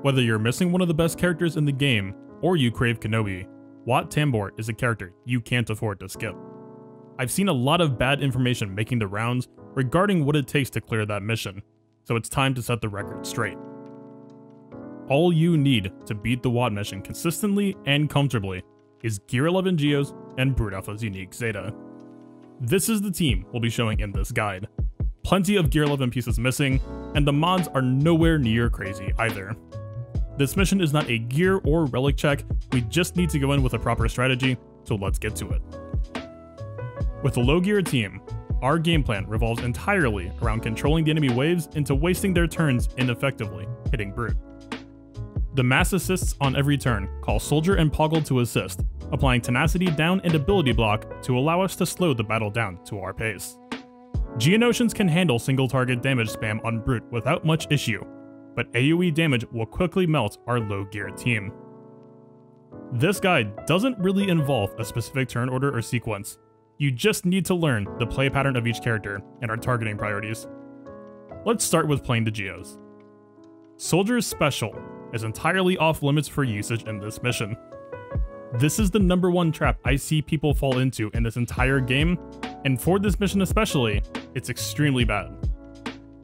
Whether you're missing one of the best characters in the game, or you crave Kenobi, Wat Tambor is a character you can't afford to skip. I've seen a lot of bad information making the rounds regarding what it takes to clear that mission, so it's time to set the record straight. All you need to beat the Wat mission consistently and comfortably is Gear 11 Geos and Brute Alpha's unique Zeta. This is the team we'll be showing in this guide. Plenty of Gear 11 pieces missing, and the mods are nowhere near crazy either. This mission is not a gear or relic check, we just need to go in with a proper strategy, so let's get to it. With a low gear team, our game plan revolves entirely around controlling the enemy waves into wasting their turns ineffectively, hitting Brute. The mass assists on every turn call Soldier and Poggle to assist, applying tenacity down and ability block to allow us to slow the battle down to our pace. Geonosians can handle single target damage spam on Brute without much issue, but AoE damage will quickly melt our low gear team. This guide doesn't really involve a specific turn order or sequence, you just need to learn the play pattern of each character and our targeting priorities. Let's start with playing the Geos. Soldier's Special is entirely off limits for usage in this mission. This is the #1 trap I see people fall into in this entire game, and for this mission especially, it's extremely bad.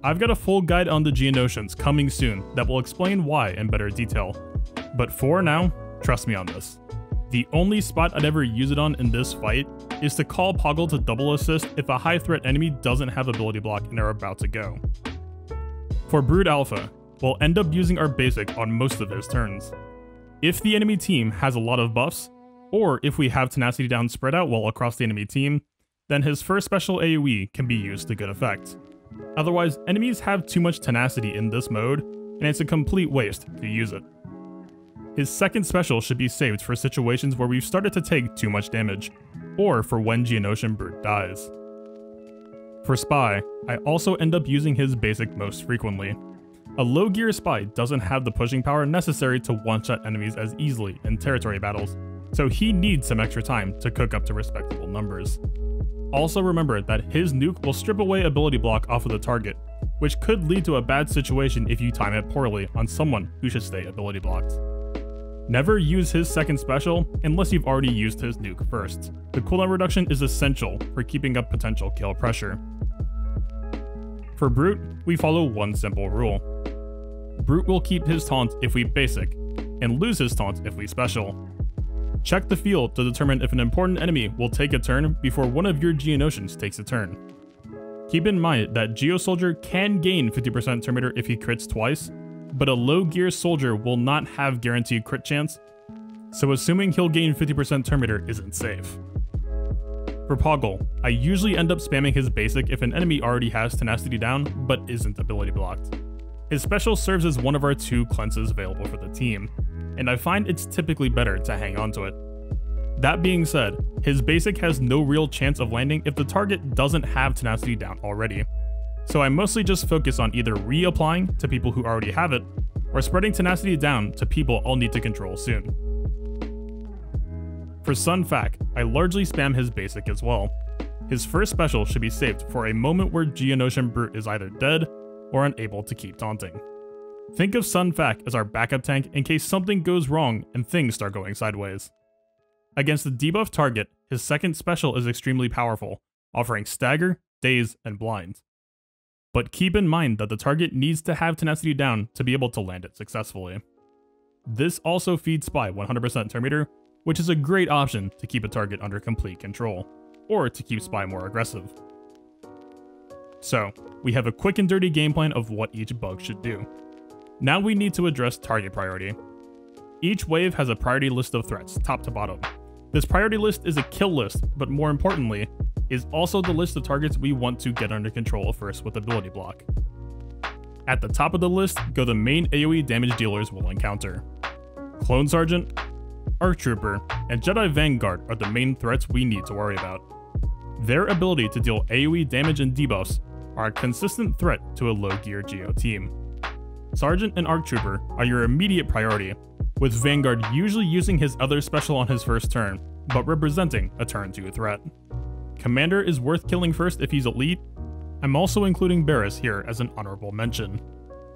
I've got a full guide on the Geonosians coming soon that will explain why in better detail, but for now, trust me on this. The only spot I'd ever use it on in this fight is to call Poggle to double assist if a high threat enemy doesn't have ability block and are about to go. For Brute Alpha, we'll end up using our basic on most of his turns. If the enemy team has a lot of buffs, or if we have tenacity down spread out well across the enemy team, then his first special AoE can be used to good effect. Otherwise, enemies have too much tenacity in this mode, and it's a complete waste to use it. His second special should be saved for situations where we've started to take too much damage, or for when Geonosian Brute dies. For Spy, I also end up using his basic most frequently. A low gear Spy doesn't have the pushing power necessary to one-shot enemies as easily in territory battles, so he needs some extra time to cook up to respectable numbers. Also remember that his nuke will strip away ability block off of the target, which could lead to a bad situation if you time it poorly on someone who should stay ability blocked. Never use his second special unless you've already used his nuke first. The cooldown reduction is essential for keeping up potential kill pressure. For Brute, we follow one simple rule. Brute will keep his taunt if we basic, and lose his taunt if we special. Check the field to determine if an important enemy will take a turn before one of your Geonosians takes a turn. Keep in mind that Geo Soldier can gain 50% turn meter if he crits twice, but a low gear soldier will not have guaranteed crit chance, so assuming he'll gain 50% turn meter isn't safe. For Poggle, I usually end up spamming his basic if an enemy already has tenacity down but isn't ability blocked. His special serves as one of our 2 cleanses available for the team, and I find it's typically better to hang on to it. That being said, his basic has no real chance of landing if the target doesn't have tenacity down already, so I mostly just focus on either reapplying to people who already have it, or spreading tenacity down to people I'll need to control soon. For Sun Fac, I largely spam his basic as well. His first special should be saved for a moment where Geonosian Brute is either dead or unable to keep taunting. Think of Sun Fac as our backup tank in case something goes wrong and things start going sideways. Against the debuff target, his second special is extremely powerful, offering Stagger, Daze, and Blind. But keep in mind that the target needs to have tenacity down to be able to land it successfully. This also feeds Spy 100% turn meter, which is a great option to keep a target under complete control, or to keep Spy more aggressive. So, we have a quick and dirty game plan of what each bug should do. Now we need to address target priority. Each wave has a priority list of threats, top to bottom. This priority list is a kill list, but more importantly, is also the list of targets we want to get under control first with ability block. At the top of the list go the main AoE damage dealers we'll encounter. Clone Sergeant, Arc Trooper, and Jedi Vanguard are the main threats we need to worry about. Their ability to deal AoE damage and debuffs are a consistent threat to a low gear Geo team. Sergeant and Arc Trooper are your immediate priority, with Vanguard usually using his other special on his first turn, but representing a turn 2 threat. Commander is worth killing first if he's elite. I'm also including Barris here as an honorable mention.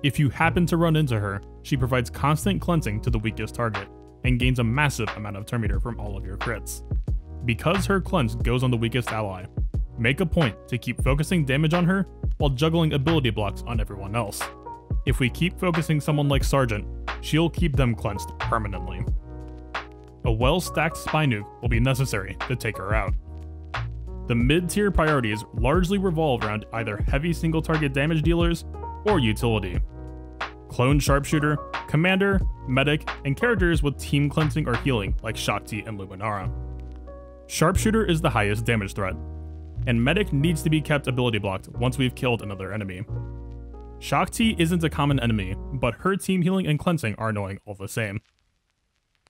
If you happen to run into her, she provides constant cleansing to the weakest target, and gains a massive amount of turn meter from all of your crits. Because her cleanse goes on the weakest ally, make a point to keep focusing damage on her while juggling ability blocks on everyone else. If we keep focusing someone like Sergeant, she'll keep them cleansed permanently. A well-stacked spy nuke will be necessary to take her out. The mid-tier priorities largely revolve around either heavy single-target damage dealers or utility. Clone Sharpshooter, Commander, Medic, and characters with team cleansing or healing like Shaak Ti and Luminara. Sharpshooter is the highest damage threat, and Medic needs to be kept ability blocked once we've killed another enemy. Shaak Ti isn't a common enemy, but her team healing and cleansing are annoying all the same.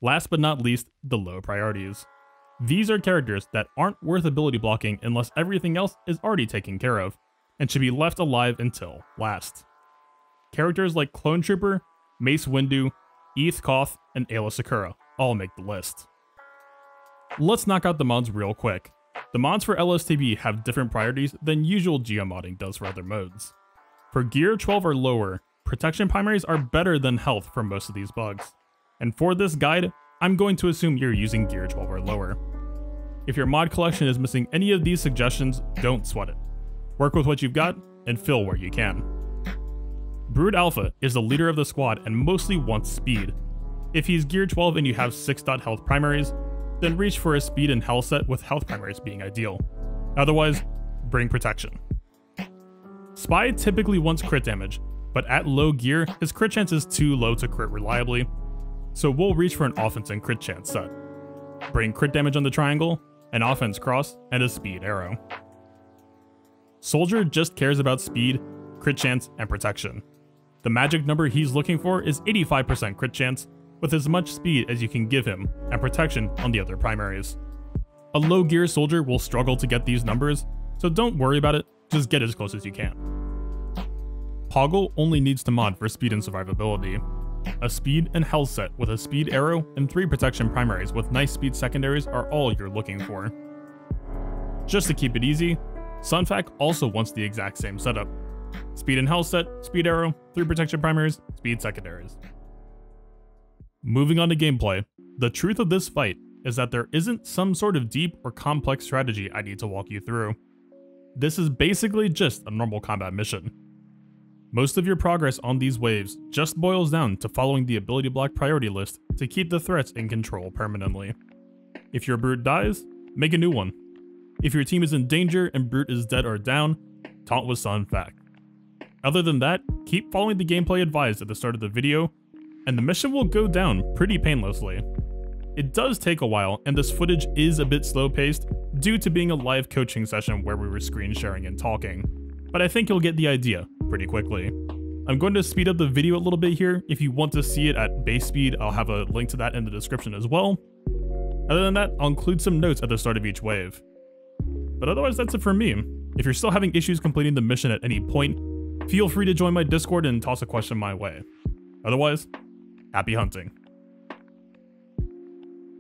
Last but not least, the low priorities. These are characters that aren't worth ability blocking unless everything else is already taken care of, and should be left alive until last. Characters like Clone Trooper, Mace Windu, Eth Koth, and Ayla Sakura all make the list. Let's knock out the mods real quick. The mods for LSTB have different priorities than usual geomodding does for other modes. For Gear 12 or lower, protection primaries are better than health for most of these bugs. And for this guide, I'm going to assume you're using Gear 12 or lower. If your mod collection is missing any of these suggestions, don't sweat it. Work with what you've got and fill where you can. Brood Alpha is the leader of the squad and mostly wants speed. If he's Gear 12 and you have 6-health primaries, then reach for a speed and health set with health primaries being ideal. Otherwise, bring protection. Spy typically wants crit damage, but at low gear, his crit chance is too low to crit reliably, so we'll reach for an offense and crit chance set. Bring crit damage on the triangle, an offense cross, and a speed arrow. Soldier just cares about speed, crit chance, and protection. The magic number he's looking for is 85% crit chance, with as much speed as you can give him, and protection on the other primaries. A low gear soldier will struggle to get these numbers, so don't worry about it, just get as close as you can. Poggle only needs to mod for speed and survivability. A speed and health set with a speed arrow and 3 protection primaries with nice speed secondaries are all you're looking for. Just to keep it easy, Sunfac also wants the exact same setup. Speed and health set, speed arrow, 3 protection primaries, speed secondaries. Moving on to gameplay, the truth of this fight is that there isn't some sort of deep or complex strategy I need to walk you through. This is basically just a normal combat mission. Most of your progress on these waves just boils down to following the ability block priority list to keep the threats in control permanently. If your brute dies, make a new one. If your team is in danger and brute is dead or down, taunt with Sunfac. Other than that, keep following the gameplay advised at the start of the video, and the mission will go down pretty painlessly. It does take a while, and this footage is a bit slow-paced due to being a live coaching session where we were screen sharing and talking, but I think you'll get the idea pretty quickly. I'm going to speed up the video a little bit here. If you want to see it at base speed, I'll have a link to that in the description as well. Other than that, I'll include some notes at the start of each wave. But otherwise, that's it for me. If you're still having issues completing the mission at any point, feel free to join my Discord and toss a question my way. Otherwise, happy hunting.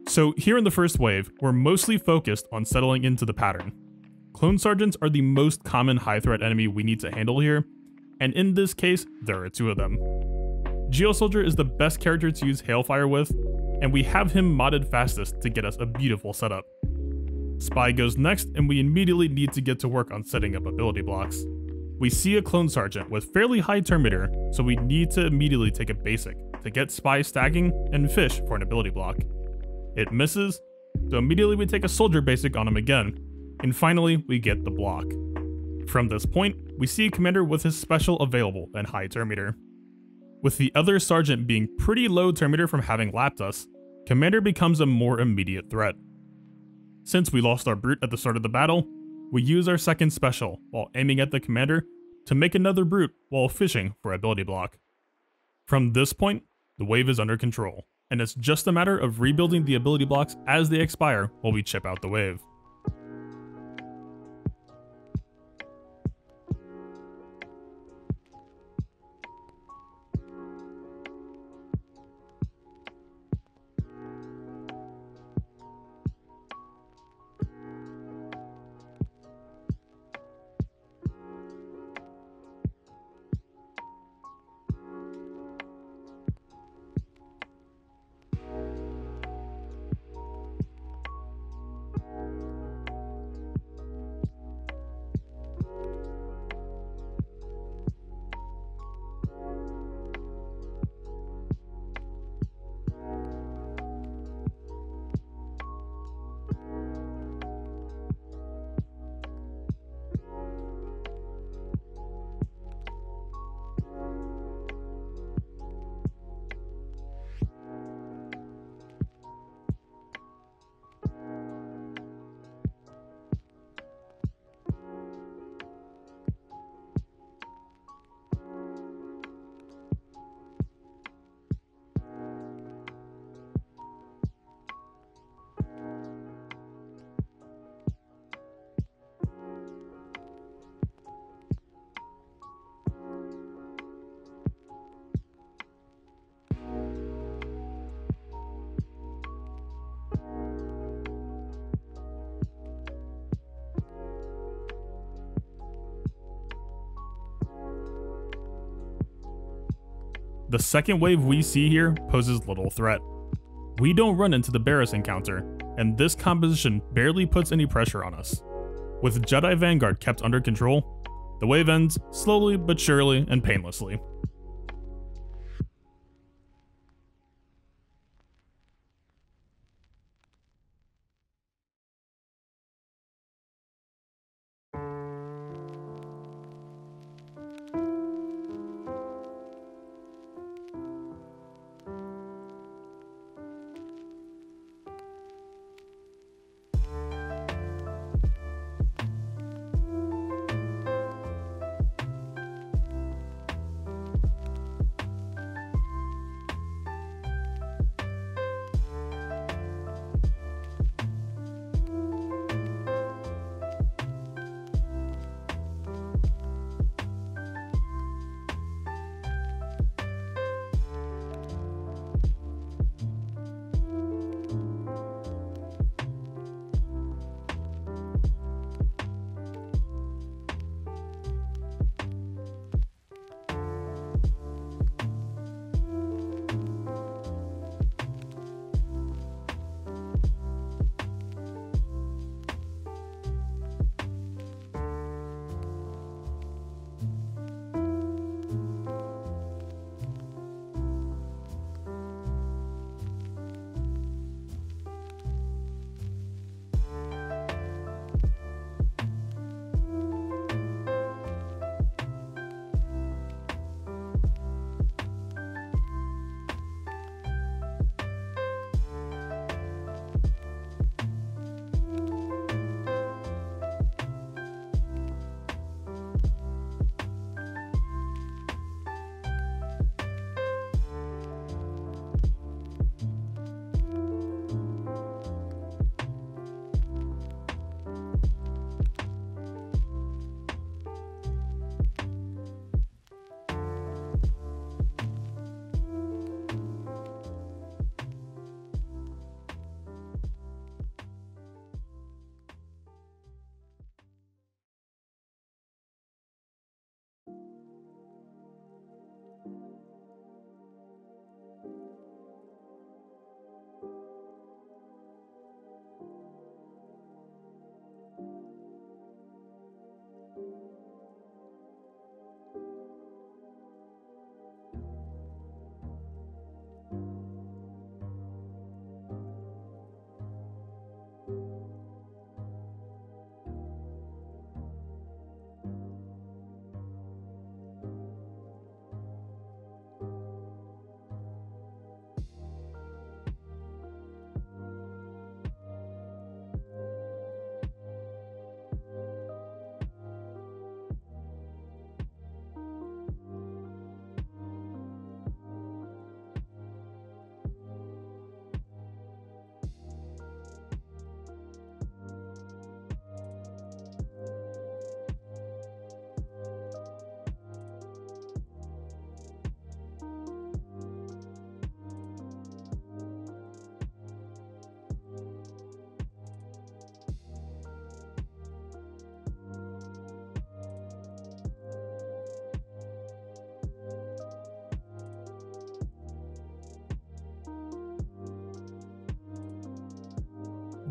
So here in the first wave, we're mostly focused on settling into the pattern. Clone Sergeants are the most common high threat enemy we need to handle here, and in this case, there are 2 of them. Geo Soldier is the best character to use Hailfire with, and we have him modded fastest to get us a beautiful setup. Spy goes next, and we immediately need to get to work on setting up ability blocks. We see a Clone Sergeant with fairly high turn meter, so we need to immediately take a basic to get Spy stacking and fish for an ability block. It misses, so immediately we take a Soldier basic on him again, and finally we get the block. From this point, we see Commander with his special available and high turn meter. With the other Sergeant being pretty low turn meter from having lapped us, Commander becomes a more immediate threat. Since we lost our brute at the start of the battle, we use our second special while aiming at the Commander to make another brute while fishing for ability block. From this point, the wave is under control, and it's just a matter of rebuilding the ability blocks as they expire while we chip out the wave. The second wave we see here poses little threat. We don't run into the Barris encounter, and this composition barely puts any pressure on us. With Jedi Vanguard kept under control, the wave ends slowly but surely and painlessly.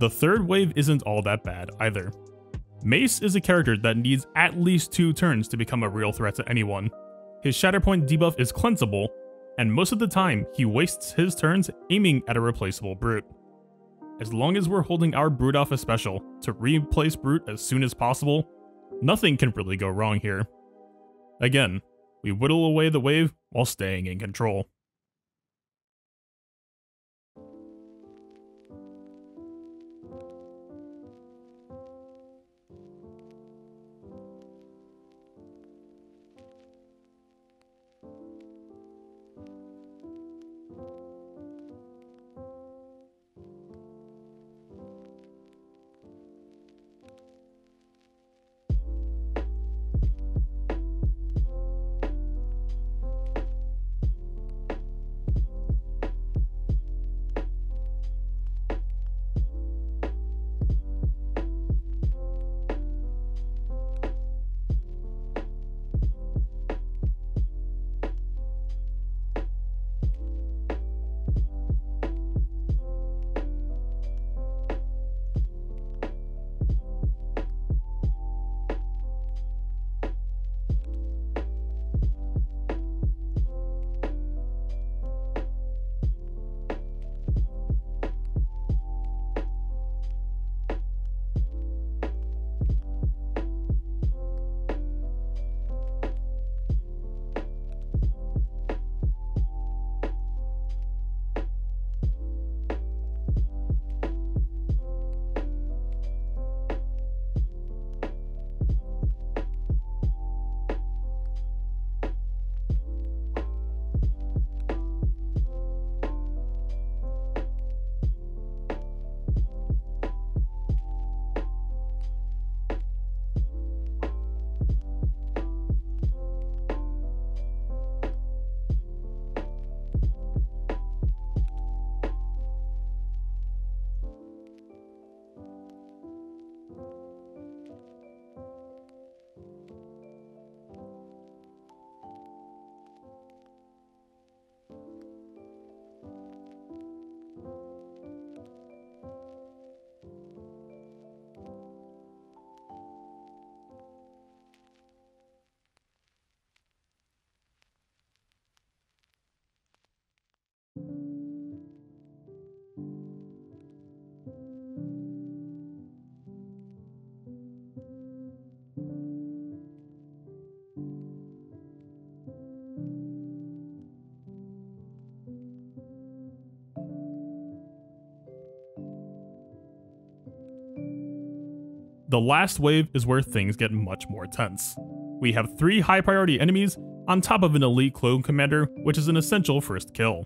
The third wave isn't all that bad either. Mace is a character that needs at least 2 turns to become a real threat to anyone. His Shatterpoint debuff is cleansable, and most of the time he wastes his turns aiming at a replaceable Brute. As long as we're holding our Brute off as special to replace Brute as soon as possible, nothing can really go wrong here. Again, we whittle away the wave while staying in control. The last wave is where things get much more tense. We have 3 high priority enemies on top of an elite clone commander, which is an essential first kill.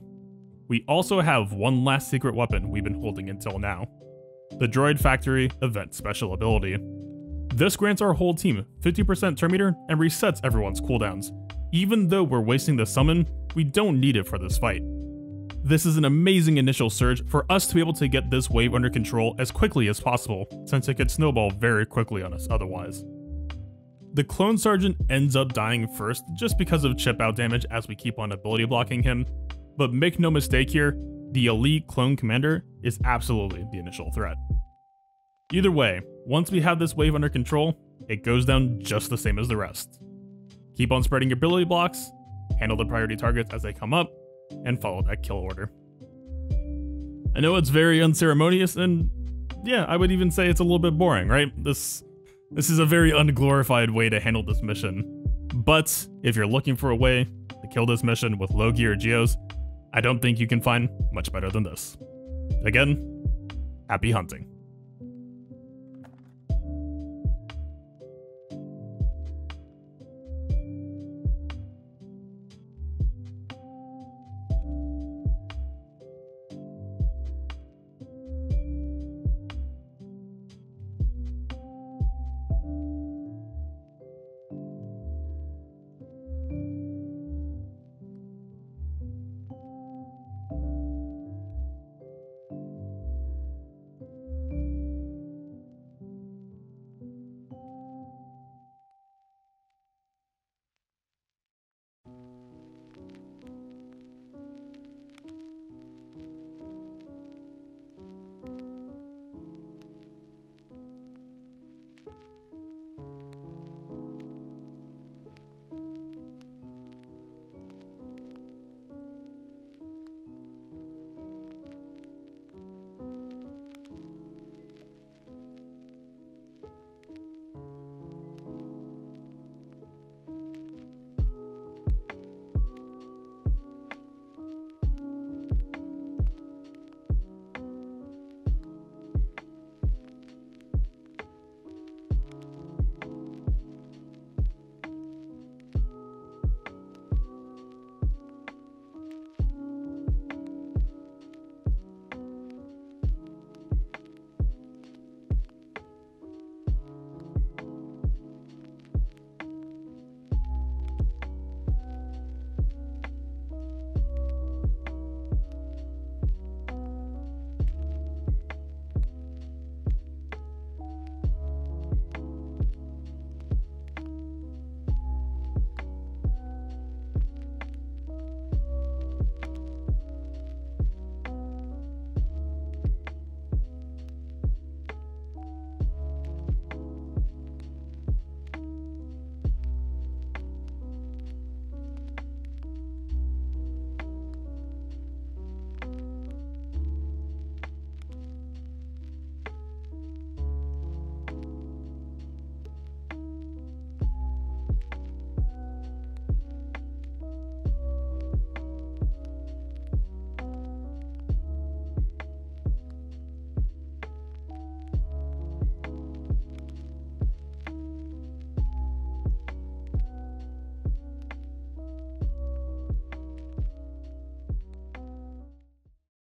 We also have one last secret weapon we've been holding until now, the Droid Factory Event Special Ability. This grants our whole team 50% turn meter and resets everyone's cooldowns. Even though we're wasting the summon, we don't need it for this fight. This is an amazing initial surge for us to be able to get this wave under control as quickly as possible, since it could snowball very quickly on us otherwise. The Clone Sergeant ends up dying first just because of chip out damage as we keep on ability blocking him, but make no mistake here, the elite clone commander is absolutely the initial threat. Either way, once we have this wave under control, it goes down just the same as the rest. Keep on spreading your ability blocks, handle the priority targets as they come up, and follow that kill order. I know it's very unceremonious, and yeah, I would even say it's a little bit boring, right? This is a very unglorified way to handle this mission. But if you're looking for a way to kill this mission with low gear Geos, I don't think you can find much better than this. Again, happy hunting.